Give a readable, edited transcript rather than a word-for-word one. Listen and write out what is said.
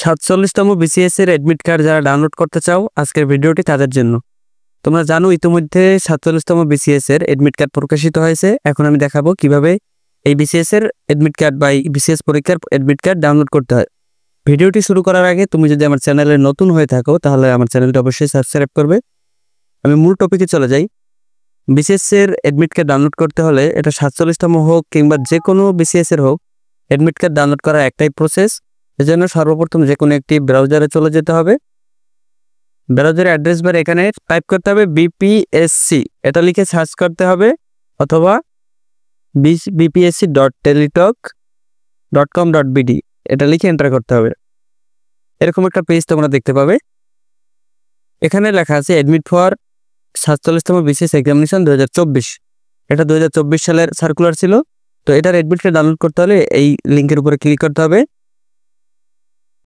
47তম BCS এর admit card যারা download করতে চাও, আজকের ভিডিওটি তাদের জন্য। তোমরা জানো ইতিমধ্যে 47তম বিসিএস এর অ্যাডমিট কার্ড প্রকাশিত হয়েছে। এখন আমি দেখাবো কিভাবে এই বিসিএস এর অ্যাডমিট কার্ড বা বিসিএস পরীক্ষার অ্যাডমিট কার্ড ডাউনলোড করতে হয়। ভিডিওটি শুরু করার আগে তুমি যদি আমার চ্যানেলে নতুন হয়ে থাকো তাহলে আমার চ্যানেলটি অবশ্যই সাবস্ক্রাইব করবে। আমি মূল টপিকে চলে যাই। বিসিএস এর অ্যাডমিট কার্ড ডাউনলোড করতে হলে এটা 47তম হোক কিংবা যে কোনো বিসিএস এর হোক, অ্যাডমিট কার্ড ডাউনলোড করার একটাই প্রসেস। এজন্য সর্বপ্রথম যে কোনো একটি ব্রাউজারে চলে যেতে হবে। ব্রাউজারের অ্যাড্রেস বার এখানে টাইপ করতে হবে বিপিএসসি, এটা লিখে সার্চ করতে হবে, অথবা bpsc.teletalk.com.bd এটা লিখে এন্টার করতে হবে। এরকম একটা পেজ তোমরা দেখতে পাবে। এখানে লেখা আছে অ্যাডমিট ফর 47তম বিসিএস এক্সামিনেশন 2024। এটা 2024 সালের সার্কুলার ছিল। তো এটার অ্যাডমিট কার্ড ডাউনলোড করতে হলে এই লিঙ্কের উপরে ক্লিক করতে হবে।